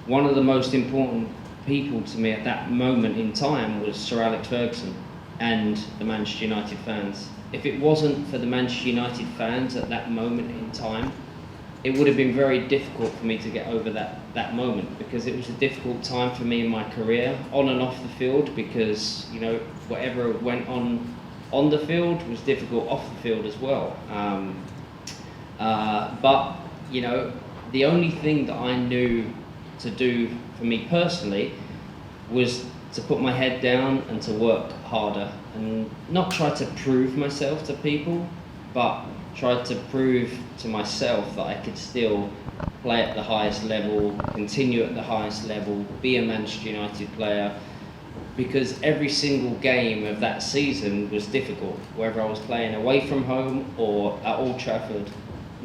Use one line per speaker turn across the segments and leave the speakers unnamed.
one of the most important people to me at that moment in time was Sir Alex Ferguson and the Manchester United fans. If it wasn't for the Manchester United fans at that moment in time, it would have been very difficult for me to get over that moment, because it was a difficult time for me in my career, on and off the field, because, you know, whatever went on the field was difficult off the field as well. But, you know, the only thing that I knew to do for me personally was to put my head down and to work harder, and not try to prove myself to people, but try to prove to myself that I could still play at the highest level, continue at the highest level, be a Manchester United player, because every single game of that season was difficult, whether I was playing away from home or at Old Trafford.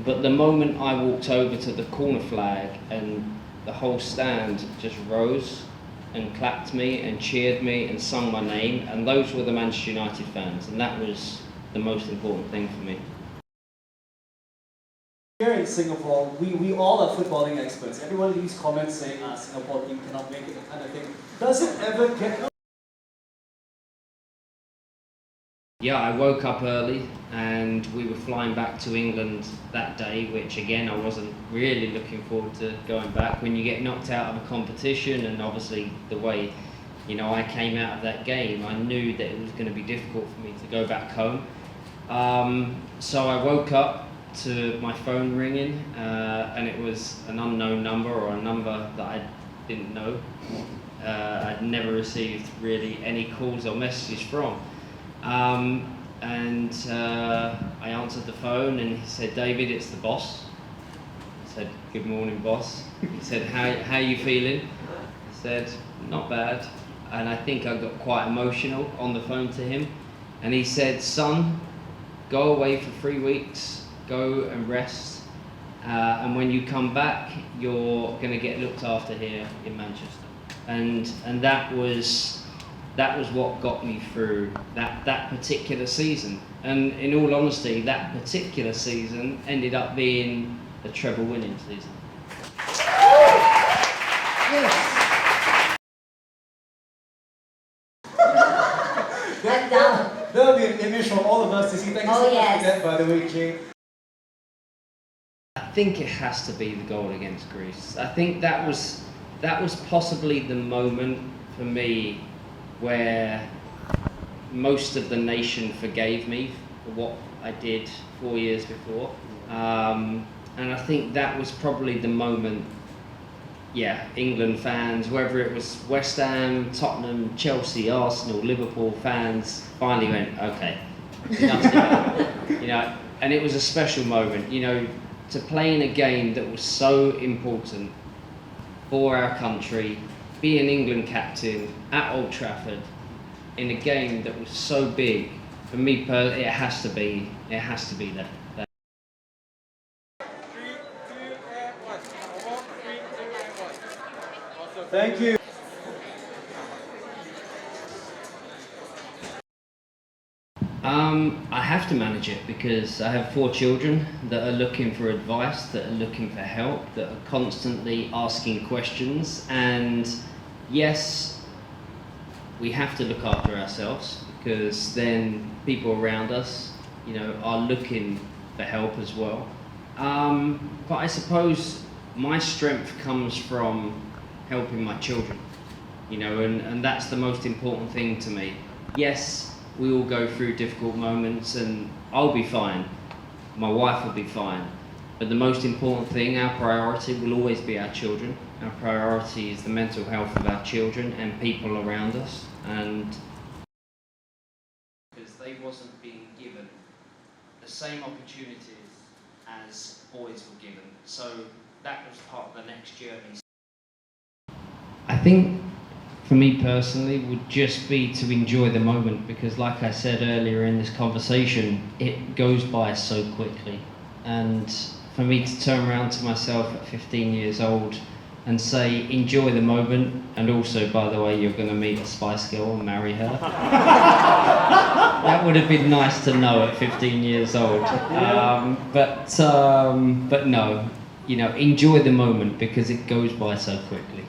But the moment I walked over to the corner flag and the whole stand just rose and clapped me and cheered me and sung my name, and those were the Manchester United fans, and that was the most important thing for me.
Here in Singapore, we all are footballing experts. Everyone leaves comments saying, Singapore team cannot make it, that kind of thing. Does it ever get...
Yeah, I woke up early and we were flying back to England that day, which again, I wasn't really looking forward to going back. When you get knocked out of a competition, and obviously the way, you know, I came out of that game, I knew that it was going to be difficult for me to go back home. So I woke up to my phone ringing, and it was an unknown number, or a number that I didn't know. I'd never received really any calls or messages from. I answered the phone and he said, "David, it's the boss." I said, "Good morning, boss." He said, how are you feeling?" I said, "Not bad." And I think I got quite emotional on the phone to him. And he said, "Son, go away for 3 weeks, go and rest. And when you come back, you're going to get looked after here in Manchester." And that was what got me through that particular season. And in all honesty, that particular season ended up being a treble winning season.
That'll be an image for all of us to see. Thank you so much for that, by the way, Jay.
I think it has to be the goal against Greece. I think that was possibly the moment for me where most of the nation forgave me for what I did 4 years before. And I think that was probably the moment, England fans, whether it was West Ham, Tottenham, Chelsea, Arsenal, Liverpool fans, finally went, okay, enough's enough. You know, and it was a special moment, you know, to play in a game that was so important for our country, be an England captain at Old Trafford in a game that was so big. For me personally, it has to be there.
Thank you.
I have to manage it because I have 4 children that are looking for advice, that are looking for help, that are constantly asking questions. And yes, we have to look after ourselves, because then people around us, you know, are looking for help as well. But I suppose my strength comes from helping my children, you know, and that's the most important thing to me. Yes, we all go through difficult moments, and I'll be fine, my wife will be fine, but the most important thing, our priority, will always be our children. Our priority is the mental health of our children and people around us, and because they wasn't being given the same opportunities as boys were given, so that was part of the next journey. I think for me personally would just be to enjoy the moment, because like I said earlier in this conversation, it goes by so quickly. And for me to turn around to myself at 15 years old and say, enjoy the moment, and also, by the way, you're going to meet a Spice Girl and marry her. That would have been nice to know at 15 years old. But no, you know, enjoy the moment because it goes by so quickly.